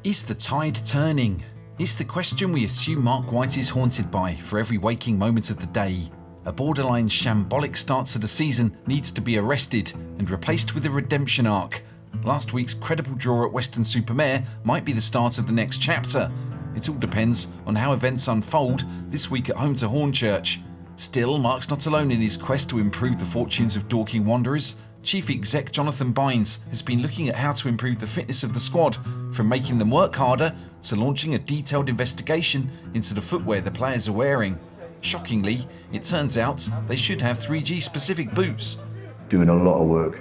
Is the tide turning? It's the question we assume Marc White is haunted by for every waking moment of the day. A borderline shambolic start to the season needs to be arrested and replaced with a redemption arc. Last week's credible draw at Weston-super-Mare might be the start of the next chapter. It all depends on how events unfold this week at home to Hornchurch. Still, Marc's not alone in his quest to improve the fortunes of Dorking Wanderers. Chief Exec Jonathan Bynes has been looking at how to improve the fitness of the squad, from making them work harder to launching a detailed investigation into the footwear the players are wearing. Shockingly, it turns out they should have 3G specific boots. Doing a lot of work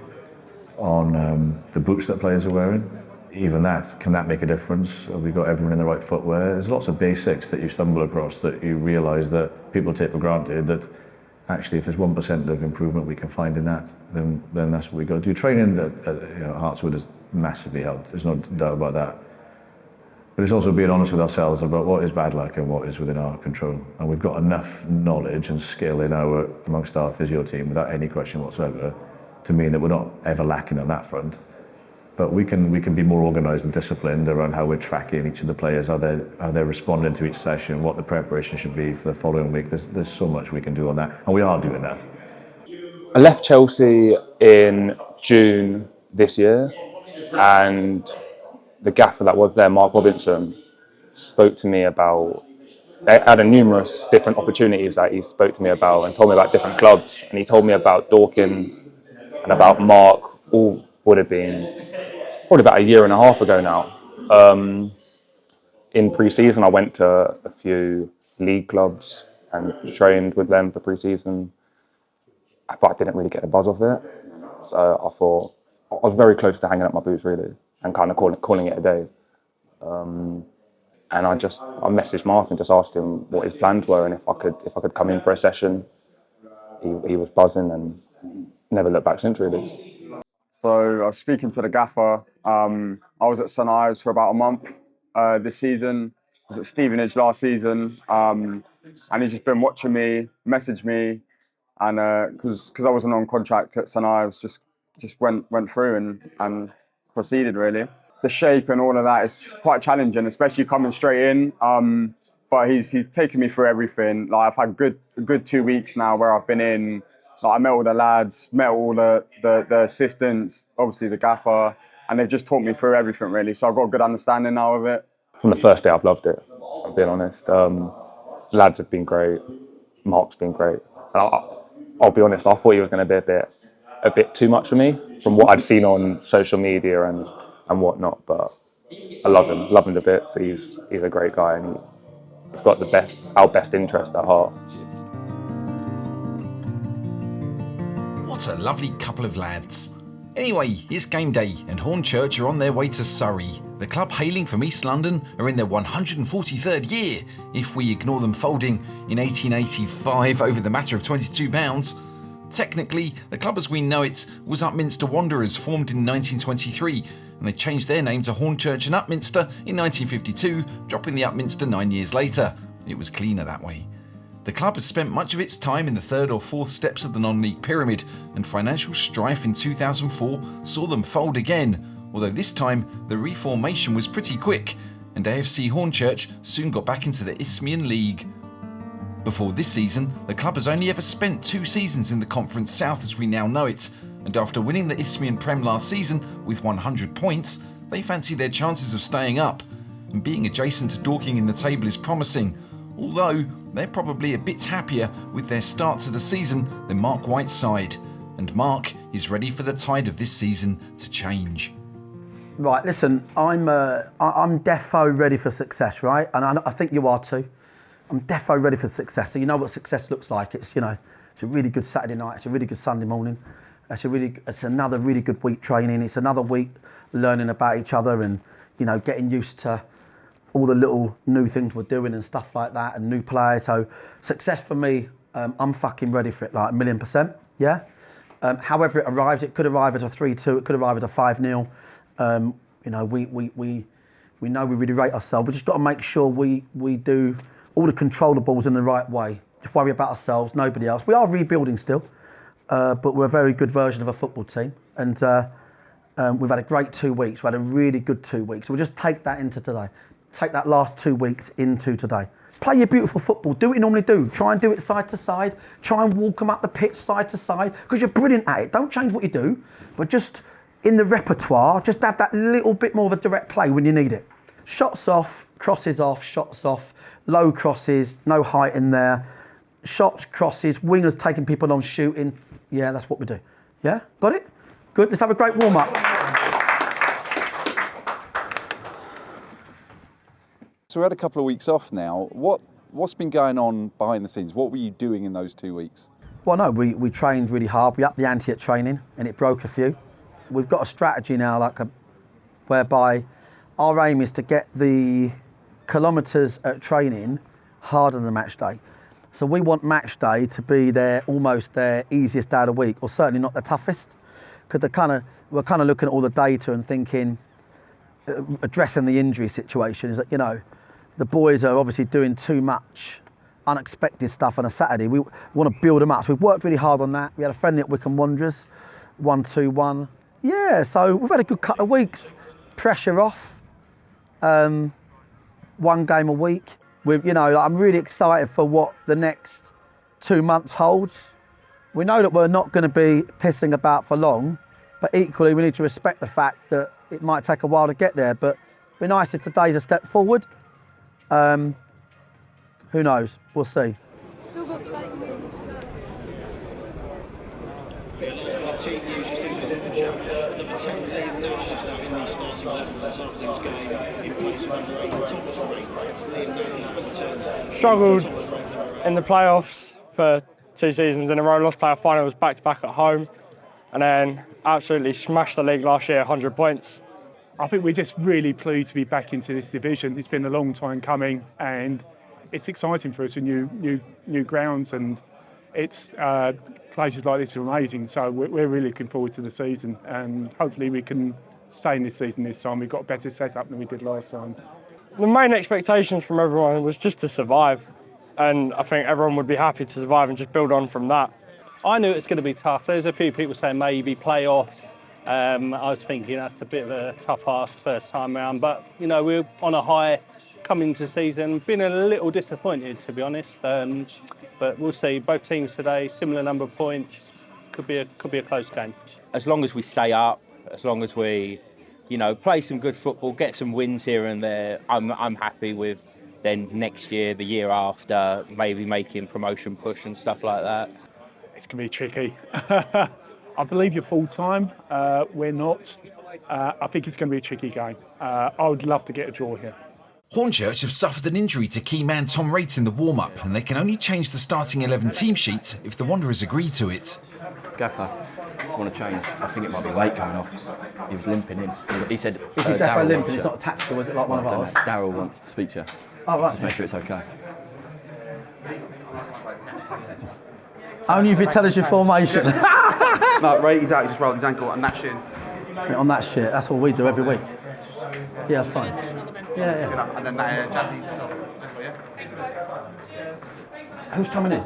on the boots that players are wearing. Even that, can that make a difference? Have we got everyone in the right footwear? There's lots of basics that you stumble across that you realise that people take for granted, that actually if there's 1% of improvement we can find in that, then that's what we got to do. Training at Hartswood has massively helped, there's no doubt about that. But it's also being honest with ourselves about what is bad luck and what is within our control. And we've got enough knowledge and skill amongst our physio team, without any question whatsoever, to mean that we're not ever lacking on that front. But we can be more organised and disciplined around how we're tracking each of the players, how they're responding to each session, what the preparation should be for the following week. There's so much we can do on that, and we are doing that. I left Chelsea in June this year, and the gaffer that was there, Mark Robinson, spoke to me about, they had numerous different opportunities that he spoke to me about and told me about different clubs, and he told me about Dorking and about Mark, all would have been probably about a year and a half ago now. In pre-season, I went to a few league clubs and trained with them for pre-season, but I didn't really get the buzz off it. So I thought, I was very close to hanging up my boots really, and kind of calling it a day. And I messaged Mark and just asked him what his plans were and if I could come in for a session. He was buzzing and never looked back since really. So I was speaking to the gaffer. I was at St Ives for about a month this season. I was at Stevenage last season, and he's just been watching me, messaged me, and because I wasn't on contract at St Ives, just went through and proceeded really. The shape and all of that is quite challenging, especially coming straight in. But he's taken me through everything. Like I've had a good 2 weeks now where I've been in. Like I met all the lads, met all the assistants, obviously the gaffer, and they've just taught me through everything really. So I've got a good understanding now of it. From the first day, I've loved it. I'm being honest. Lads have been great. Mark's been great. And I'll be honest. I thought he was going to be a bit too much for me from what I'd seen on social media and whatnot. But I love him to bits. He's a great guy, and he's got our best interest at heart. What a lovely couple of lads. Anyway, it's game day and Hornchurch are on their way to Surrey. The club hailing from East London are in their 143rd year, if we ignore them folding in 1885 over the matter of £22. Technically, the club as we know it was Upminster Wanderers, formed in 1923, and they changed their name to Hornchurch and Upminster in 1952, dropping the Upminster 9 years later. It was cleaner that way. The club has spent much of its time in the third or fourth steps of the non-league pyramid, and financial strife in 2004 saw them fold again, although this time the reformation was pretty quick, and AFC Hornchurch soon got back into the Isthmian League. Before this season, the club has only ever spent 2 seasons in the Conference South as we now know it, and after winning the Isthmian Prem last season with 100 points, they fancy their chances of staying up, and being adjacent to Dorking in the table is promising, although they're probably a bit happier with their start to the season than Marc White's side, and Marc is ready for the tide of this season to change. Right, listen, I'm defo ready for success, right? And I think you are too. I'm defo ready for success. So you know what success looks like. It's it's a really good Saturday night. It's a really good Sunday morning. It's another really good week training. It's another week learning about each other and getting used to all the little new things we're doing and stuff like that, and new players. So success for me, I'm fucking ready for it, like 1,000,000%. Yeah. However it arrives, it could arrive as a 3-2, it could arrive as a 5-0. We know we really rate ourselves. We just got to make sure we do all the controllables in the right way. Just worry about ourselves, nobody else. We are rebuilding still, but we're a very good version of a football team, and We've had a great 2 weeks. We've had a really good 2 weeks. So we'll just take that into today. Take that last 2 weeks into today. Play your beautiful football. Do what you normally do. Try and do it side to side. Try and walk them up the pitch side to side because you're brilliant at it. Don't change what you do, but just in the repertoire, just have that little bit more of a direct play when you need it. Shots off, crosses off, shots off, low crosses, no height in there. Shots, crosses, wingers taking people on, shooting. Yeah, that's what we do. Yeah, got it? Good, let's have a great warm-up. So we had a couple of weeks off now. What's been going on behind the scenes? What were you doing in those 2 weeks? Well, no, we trained really hard. We upped the ante at training and it broke a few. We've got a strategy now whereby our aim is to get the kilometres at training harder than match day. So we want match day to be almost their easiest day of the week, or certainly not the toughest, because we're kind of looking at all the data and thinking, addressing the injury situation is that, you know, the boys are obviously doing too much unexpected stuff on a Saturday. We want to build them up. So we've worked really hard on that. We had a friendly at Wycombe Wanderers, 1-2-1. Yeah, so we've had a good couple of weeks. Pressure off. 1 game a week. I'm really excited for what the next 2 months holds. We know that we're not going to be pissing about for long, but equally we need to respect the fact that it might take a while to get there. But it'd be nice if today's a step forward. Who knows? We'll see. Still got 30 minutes. Struggled in the playoffs for 2 seasons in a row, lost playoff finals back-to-back at home, and then absolutely smashed the league last year, 100 points. I think we're just really pleased to be back into this division. It's been a long time coming and it's exciting for us, new grounds, and it's places like this are amazing. So we're really looking forward to the season, and hopefully we can stay in this season this time. We've got a better setup than we did last time. The main expectations from everyone was just to survive, and I think everyone would be happy to survive and just build on from that. I knew it was going to be tough. There's a few people saying maybe playoffs. I was thinking that's a bit of a tough ask first time round, but you know, we're on a high coming into the season. Been a little disappointed, to be honest, but we'll see. Both teams today, similar number of points. Could be a close game. As long as we stay up, as long as we, play some good football, get some wins here and there, I'm happy with. Then next year, the year after, maybe making promotion push and stuff like that. It's going to be tricky. I believe you're full-time. We're not. I think it's going to be a tricky game. I would love to get a draw here. Hornchurch have suffered an injury to key man Tom Raitt in the warm-up, and they can only change the starting 11 team sheet if the Wanderers agree to it. Gaffer, I want to change. I think it might be late coming off. He was limping in. He said, is he definitely limping? It's not tactical, is it, like one of ours? Daryl wants to speak to you. Oh, right. Just make sure it's okay. Only if you tell us your formation. No, Raitt's out, he just rolled his ankle and Nash in. On that shit, that's what we do every week. Yeah, fine. Yeah. And then that Jazzy's yeah. Who's coming in?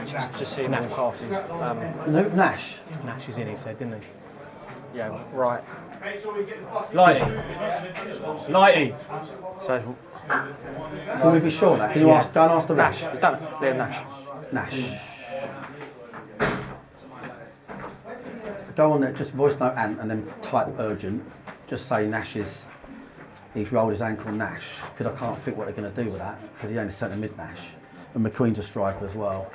Just seeing Nash. Luke Nash. Nash is in, he said, didn't he? Yeah, right. Lighty. So can we be sure of that? Can you go and ask the Nash? He's done it. Liam Nash. Nash. Go on there, just voice note and then type urgent. Just say he's rolled his ankle, Nash, because I can't think what they're going to do with that, because he only centre mid Nash. And McQueen's a striker as well.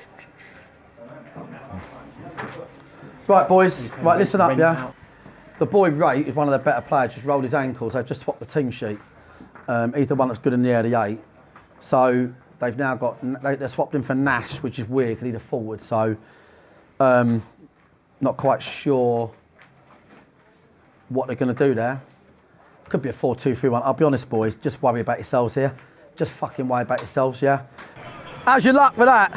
Right, boys, right, listen up, yeah? The boy Raitt is one of their better players, just rolled his ankle, so they've just swapped the team sheet. He's the one that's good in the early 8. So they've now they swapped him for Nash, which is weird, because he's a forward, so not quite sure what they're going to do there. Could be a 4-2-3-1. I'll be honest, boys, just worry about yourselves here. Just fucking worry about yourselves, yeah? How's your luck with that?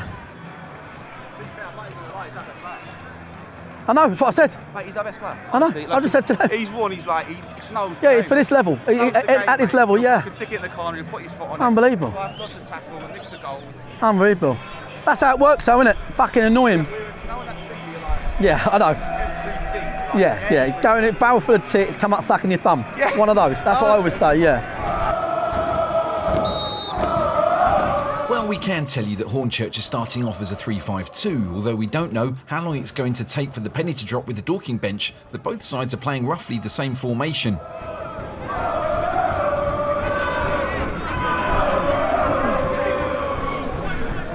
I know, that's what I said. Mate, he's our best player. I know, I just said to them. He's won, he's like, he knows. Yeah, for this level. At this level, yeah. He can stick it in the corner, he'll put his foot on Unbelievable. it. Unbelievable. Lots of tackle, and mix of goals. Unbelievable. That's how it works though, isn't it? Fucking annoying. You know that thing where you're like, yeah, I know. Yeah. Going it, barrel full of tits, come up sucking your thumb. Yeah. One of those. That's what I always say, yeah. Well, we can tell you that Hornchurch is starting off as a 3-5-2, although we don't know how long it's going to take for the penny to drop with the Dorking bench that both sides are playing roughly the same formation.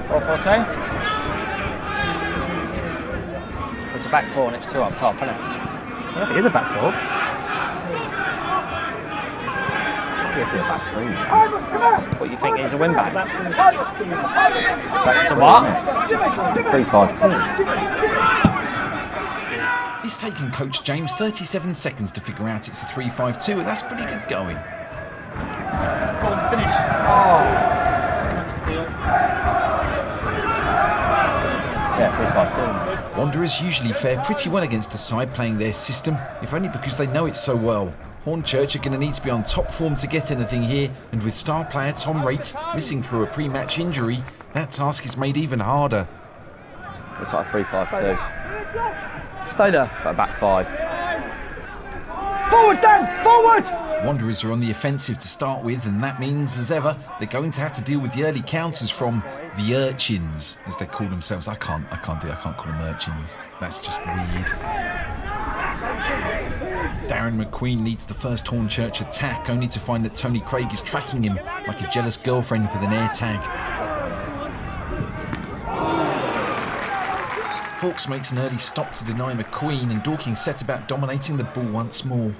4-4-2. It's a back four and it's two up top, isn't it? I don't think it is a back four. It'd be a back three. What you think is a win back? That's a what? It's a 3-5-2. It's taken Coach James 37 seconds to figure out it's a 3-5-2, and that's pretty good going. Finish. Yeah, 3-5-2. Wanderers usually fare pretty well against a side playing their system, if only because they know it so well. Hornchurch are going to need to be on top form to get anything here, and with star player Tom Raitt missing through a pre-match injury, that task is made even harder. It's like a 3-5-2. Stay there. But a back five. Forward, Dan! Forward! Wanderers are on the offensive to start with, and that means, as ever, they're going to have to deal with the early counters from the urchins, as they call themselves. I can't call them urchins. That's just weird. Darren McQueen leads the first Hornchurch attack, only to find that Tony Craig is tracking him like a jealous girlfriend with an air tag. Fawkes makes an early stop to deny McQueen, and Dorking set about dominating the ball once more.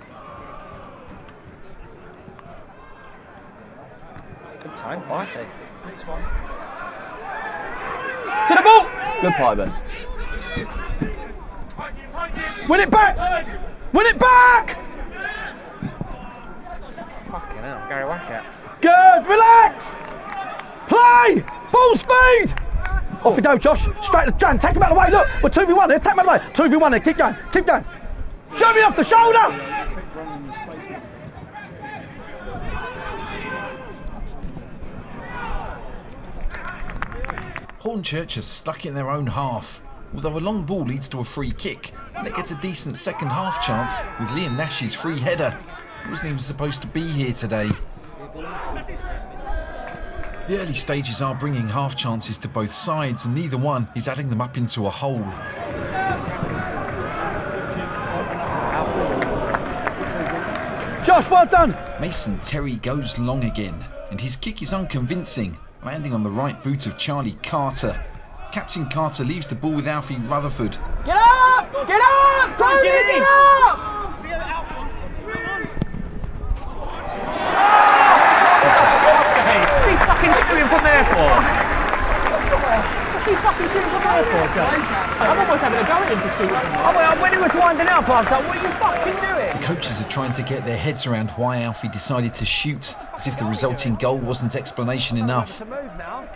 Good time, I see. Next one. To the ball! Good play, Ben. Win it back! Win it back! Fucking hell, Gary Wackett. Good, relax! Play! Ball speed! Off you go, Josh. Straight to Jan, take him out of the way, look! We're 2v1 there, take him out of the way. 2v1 there, keep going, keep going. Jump me off the shoulder! Hornchurch is stuck in their own half, although a long ball leads to a free kick, and it gets a decent second half chance with Liam Nash's free header. He wasn't even supposed to be here today. The early stages are bringing half chances to both sides, and neither one is adding them up into a whole. Josh, well done! Mason Terry goes long again, and his kick is unconvincing, landing on the right boot of Charlie Carter. Captain Carter leaves the ball with Alfie Rutherford. Get up! Get up! Tony, get up! What's he fucking shooting from there for? What's he fucking shooting from there for, Josh? I'm almost having a go at him for shooting. When he was winding up, I was like, what are you fucking doing? The coaches are trying to get their heads around why Alfie decided to shoot, as if the resulting goal wasn't explanation enough.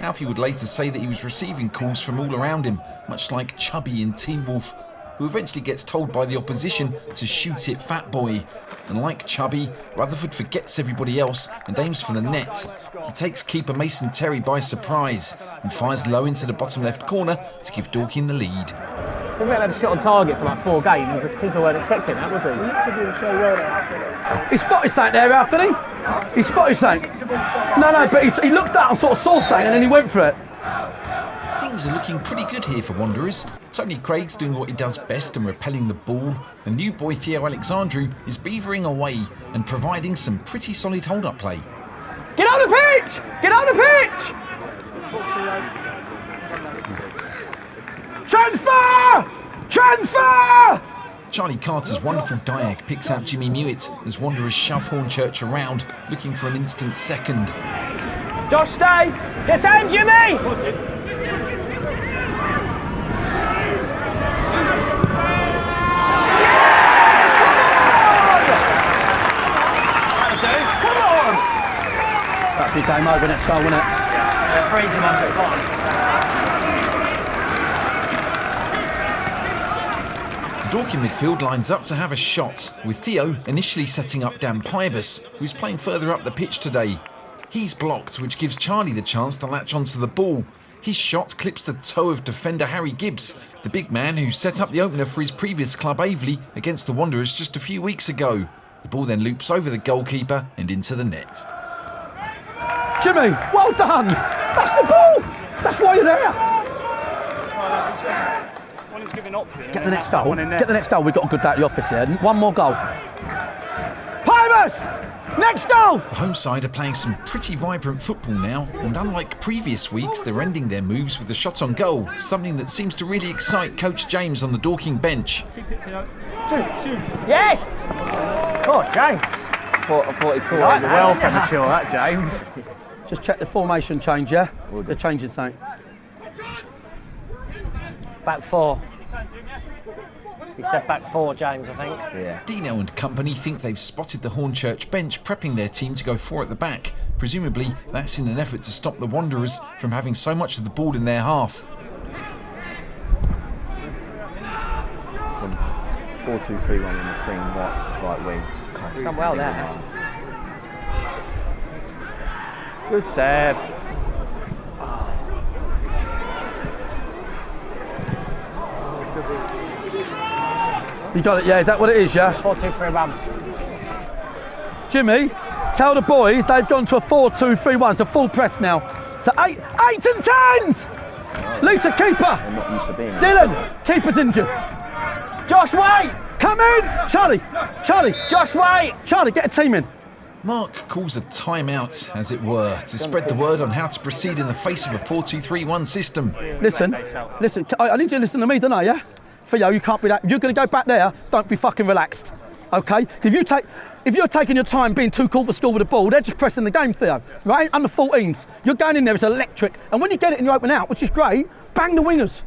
Alfie would later say that he was receiving calls from all around him, much like Chubby in Teen Wolf, who eventually gets told by the opposition to shoot it, fat boy. And like Chubby, Rutherford forgets everybody else and aims for the net. He takes keeper Mason Terry by surprise and fires low into the bottom left corner to give Dorking the lead. We've had a shot on target for like 4 games. People weren't expecting that, was he? He spotted something there, after he? He spotted something. No, but he looked out and sort of saw something and then he went for it. Things are looking pretty good here for Wanderers. Tony Craig's doing what he does best and repelling the ball, and new boy Theo Alexandru is beavering away and providing some pretty solid hold-up play. Get on the pitch! Get on the pitch! Transfer! Transfer! Charlie Carter's wonderful diag picks out Jimmy Mewett as Wanderers shove Hornchurch around, looking for an instant second. Josh, stay! Get in, Jimmy! Come on! That'd be game over next time, wouldn't it? Yeah, freezing under the bottom. The Dorking midfield lines up to have a shot, with Theo initially setting up Dan Pybus, who's playing further up the pitch today. He's blocked, which gives Charlie the chance to latch onto the ball. His shot clips the toe of defender Harry Gibbs, the big man who set up the opener for his previous club Aveley against the Wanderers just a few weeks ago. The ball then loops over the goalkeeper and into the net. Jimmy, well done! That's the ball! That's why you're there! Get the next goal. Get the next goal. We've got a good day at the office here. One more goal. Pybus! Next goal! The home side are playing some pretty vibrant football now, and unlike previous weeks, they're ending their moves with a shot on goal, something that seems to really excite Coach James on the Dorking bench. Shoot! Yes! Oh, James. I thought he called Like well premature, that, James. Just check the formation change, yeah? They're changing something. Back four. He said back four, James, I think. Yeah. Dino and company think they've spotted the Hornchurch bench prepping their team to go four at the back. Presumably, that's in an effort to stop the Wanderers from having so much of the ball in their half. 4-2-3-1 in the clean right wing. Done well there. Good save. You got it, yeah? Is that what it is, yeah? 4-2-3-1. Jimmy, tell the boys they've gone to a 4-2-3-1. It's a full press now. So 8 and 10s! Lita, keeper! They're not used to being Dylan, keeper's injured. Josh White! Come in! Charlie! Josh White! Charlie, get a team in. Mark calls a timeout, as it were, to spread the word on how to proceed in the face of a 4-2-3-1 system. Listen, I need you to listen to me, don't I, yeah? Theo, you can't be that. You're going to go back there, don't be fucking relaxed, okay? If you're taking your time being too cool for school with the ball, they're just pressing the game, Theo, right? Under 14s. You're going in there, it's electric. And when you get it and you open out, which is great, bang the wingers.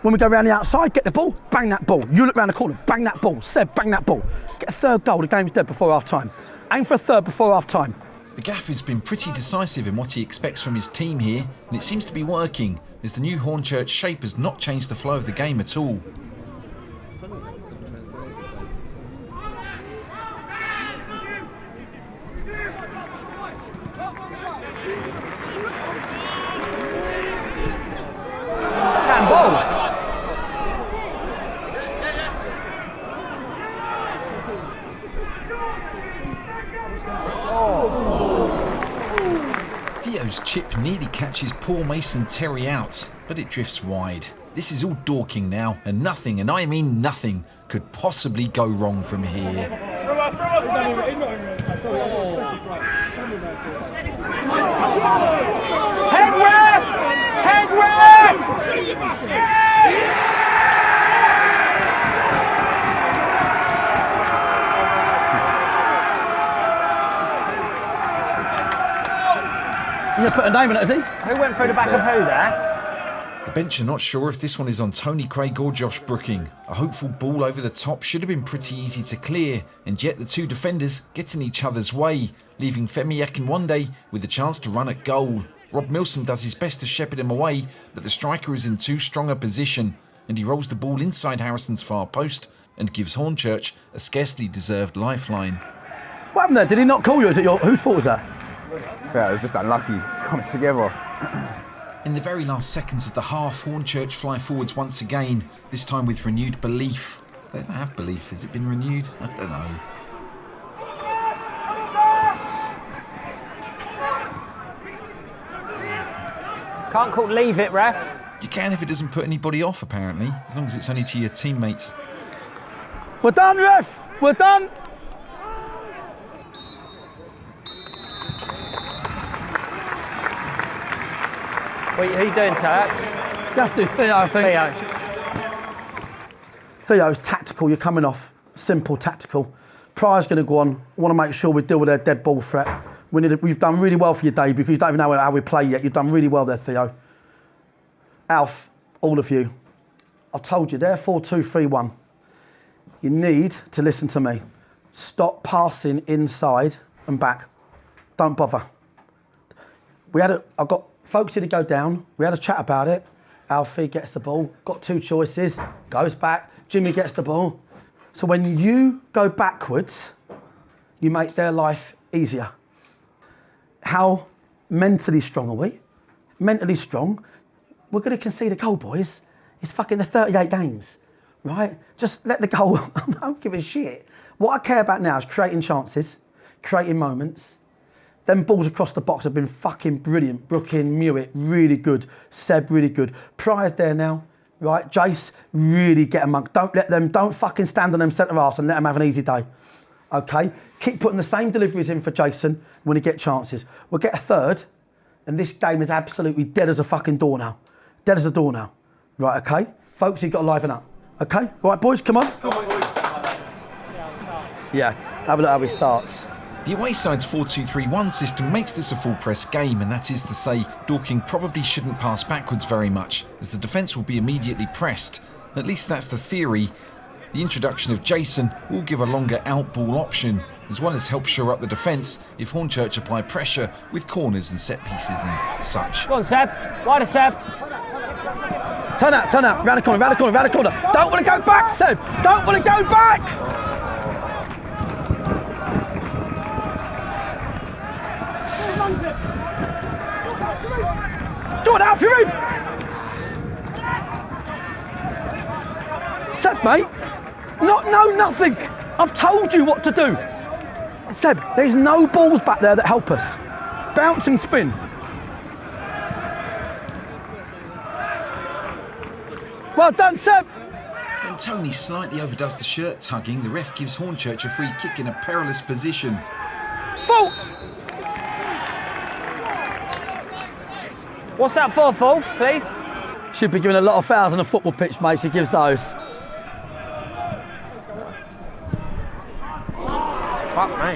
When we go around the outside, get the ball, bang that ball. You look round the corner, bang that ball. Seb, bang that ball. Get a third goal, the game's dead before half-time. Aim for a third before half-time. The gaff has been pretty decisive in what he expects from his team here, and it seems to be working, as the new Hornchurch shape has not changed the flow of the game at all. Theo's chip nearly catches poor Mason Terry out, but it drifts wide. This is all Dorking now, and nothing, and I mean nothing, could possibly go wrong from here. Head ref! Head ref! You just put a name on it, has he? Who went through the back of who there? The bench are not sure if this one is on Tony Craig or Josh Brooking. A hopeful ball over the top should have been pretty easy to clear, and yet the two defenders get in each other's way, leaving Femi Akinwande with a chance to run at goal. Rob Milsom does his best to shepherd him away, but the striker is in too strong a position, and he rolls the ball inside Harrison's far post and gives Hornchurch a scarcely deserved lifeline. What happened there? Did he not call you? Is it whose fault was that? Yeah, it was just unlucky coming together. In the very last seconds of the half, Hornchurch fly forwards once again, this time with renewed belief. They don't have belief. Has it been renewed? I don't know. Can't call leave it, ref. You can if it doesn't put anybody off, apparently, as long as it's only to your teammates. We're done, ref! We're done! Wait, who you doing, Turks? You have to, Theo, I think. Theo's tactical, you're coming off. Simple, tactical. Pryor's going to go on. I want to make sure we deal with their dead ball threat. We've done really well for your debut because you don't even know how we play yet. You've done really well there, Theo. Alf, all of you. I've told you, they're 4-2-3-1. You need to listen to me. Stop passing inside and back. Don't bother. I've got folks here to go down. We had a chat about it. Alfie gets the ball, got two choices, goes back. Jimmy gets the ball. So when you go backwards, you make their life easier. How mentally strong are we? Mentally strong. we're going to concede a goal, boys. It's fucking the 38 games, right? Just let the goal, I don't give a shit. What I care about now is creating chances, creating moments. Them balls across the box have been fucking brilliant. Brooking, Mewett, really good. Seb, really good. Pryor's there now, right? Jace, really get amongst. Don't fucking stand on them centre-halves and let them have an easy day, okay? Keep putting the same deliveries in for Jason when he gets chances. We'll get a third, and this game is absolutely dead as a fucking door now. Dead as a door now. Right, okay? Folks, you've got to liven up. Okay? Right, boys, come on. Yeah, have a look how he starts. The away side's 4-2-3-1 system makes this a full press game, and that is to say Dorking probably shouldn't pass backwards very much, as the defence will be immediately pressed. At least that's the theory. The introduction of Jason will give a longer out ball option, as well as help shore up the defence if Hornchurch apply pressure with corners and set pieces and such. Go on, Seb. Wider, Seb. Turn out, round the corner. Don't want to go back, Seb. Don't want to go back. Do it out for you. Seb, mate. Nothing. I've told you what to do. Seb, there's no balls back there that help us. Bounce and spin. Well done, Seb. When Tony slightly overdoes the shirt tugging, the ref gives Hornchurch a free kick in a perilous position. Fault. What's that for, Fulf, please? Should be giving a lot of fouls on a football pitch, mate. She gives those. Fuck me.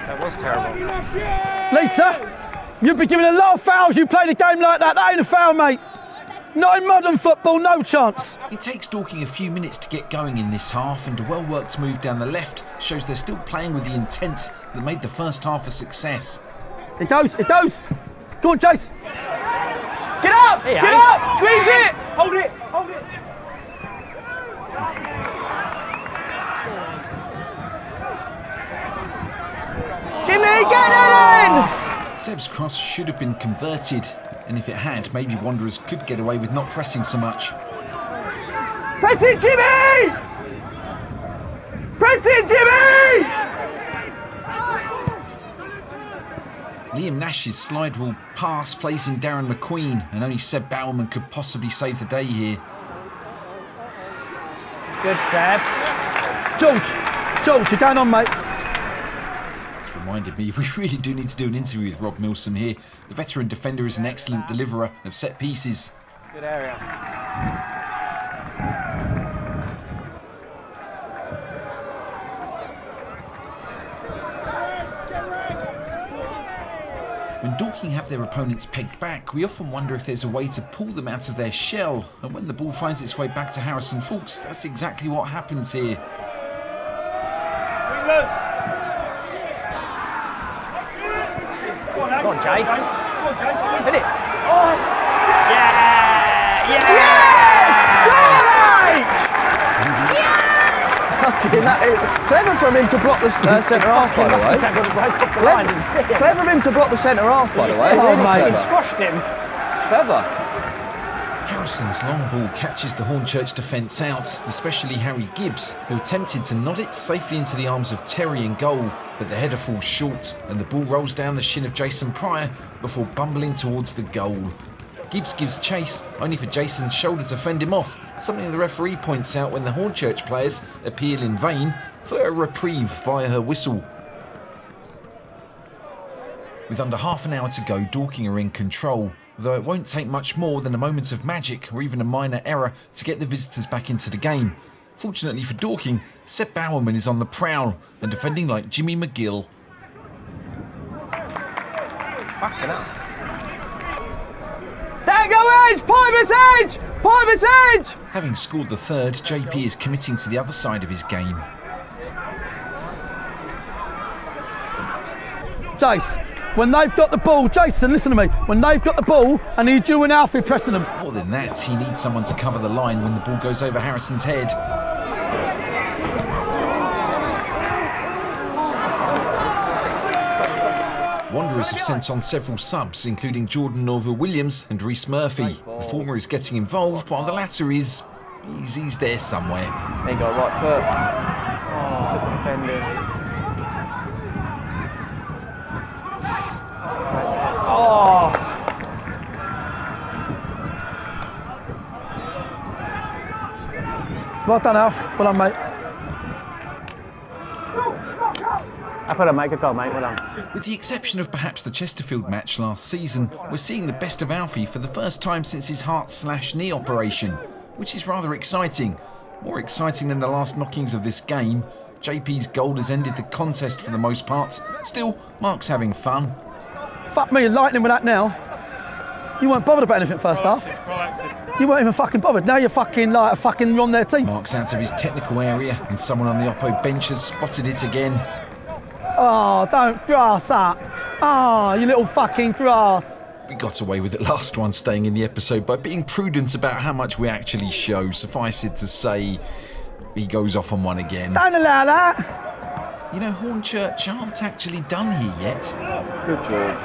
That was terrible. Lisa, you'd be giving a lot of fouls. You played a game like that. That ain't a foul, mate. Not in modern football, no chance. It takes Dorking a few minutes to get going in this half, and a well-worked move down the left shows they're still playing with the intent that made the first half a success. It goes. Go on, Jace. Get up! Get up! Squeeze it! Hold it! Jimmy, get it in! Seb's cross should have been converted, and if it had, maybe Wanderers could get away with not pressing so much. Press it, Jimmy! Press it, Jimmy! Liam Nash's slide rule pass plays in Darren McQueen, and only Seb Bowerman could possibly save the day here. Good, Seb. George, you're going on, mate. It's reminded me we really do need to do an interview with Rob Milsom here. The veteran defender is an excellent deliverer of set pieces. Good area. When Dorking have their opponents pegged back, we often wonder if there's a way to pull them out of their shell, and when the ball finds its way back to Harrison Fulks, that's exactly what happens here. Go on, Jace. Hit it. Oh! Yeah! Clever from him to block the centre half, by the way. Clever of him to block the centre half, by the way. Oh, really mate, clever. he squashed him. Clever. Harrison's long ball catches the Hornchurch defence out, especially Harry Gibbs, who attempted to nod it safely into the arms of Terry in goal, but the header falls short and the ball rolls down the shin of Jason Pryor before bumbling towards the goal. Gibbs gives chase, only for Jason's shoulder to fend him off, something the referee points out when the Hornchurch players appeal in vain for a reprieve via her whistle. With under half an hour to go, Dorking are in control, though it won't take much more than a moment of magic or even a minor error to get the visitors back into the game. Fortunately for Dorking, Seb Bowerman is on the prowl and defending like Jimmy McGill. Fucking up. Dango edge! Pivot's edge! Having scored the third, JP is committing to the other side of his game. Jace, when they've got the ball, Jason, listen to me. When they've got the ball, I need you and Alfie pressing them. More than that, he needs someone to cover the line when the ball goes over Harrison's head. Wanderers have sent on several subs, including Jordan Norville-Williams and Rhys Murphy. The former is getting involved, while the latter is... he's there somewhere. Ain't got right foot. Oh, defending. Oh! Well done, Alf. Well done, mate. I put a make a goal, mate. Well done. With the exception of perhaps the Chesterfield match last season, we're seeing the best of Alfie for the first time since his heart/knee operation, which is rather exciting. More exciting than the last knockings of this game. JP's goal has ended the contest for the most part. Still, Mark's having fun. Fuck me, lightning with that now. You weren't bothered about anything first half. You weren't even fucking bothered. Now you're fucking like you're on their team. Mark's out of his technical area and someone on the Oppo bench has spotted it again. Oh, don't grass up. Oh, you little fucking grass. We got away with it last one, staying in the episode by being prudent about how much we actually show. Suffice it to say, he goes off on one again. Don't allow that. You know, Hornchurch aren't actually done here yet. Good George.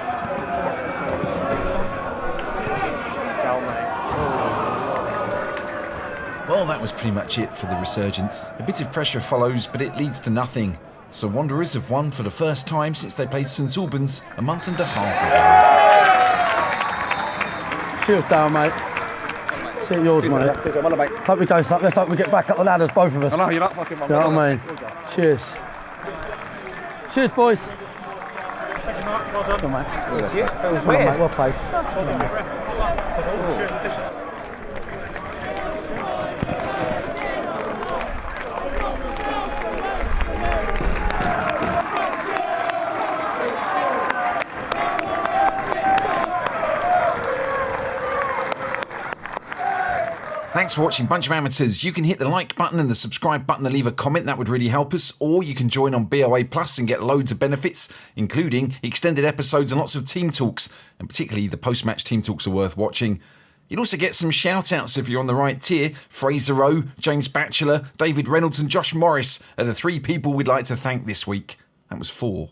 Well, that was pretty much it for the resurgence. A bit of pressure follows, but it leads to nothing. So Wanderers have won for the first time since they played St Albans a month and a half ago. Cheers down, mate. See it yours, mate. Hope we go, let's hope we get back up the ladders, both of us. I know, you're not fucking You know what I mean? Cheers. Cheers, boys. Come on, mate. Feels Come on, weird. mate. Well played. Thanks for watching Bunch of Amateurs. You can hit the like button and the subscribe button and leave a comment. That would really help us. Or you can join on BOA Plus and get loads of benefits, including extended episodes and lots of team talks. And particularly the post-match team talks are worth watching. You'll also get some shout-outs if you're on the right tier. Fraser Rowe, James Batchelor, David Reynolds and Josh Morris are the 3 people we'd like to thank this week. That was 4.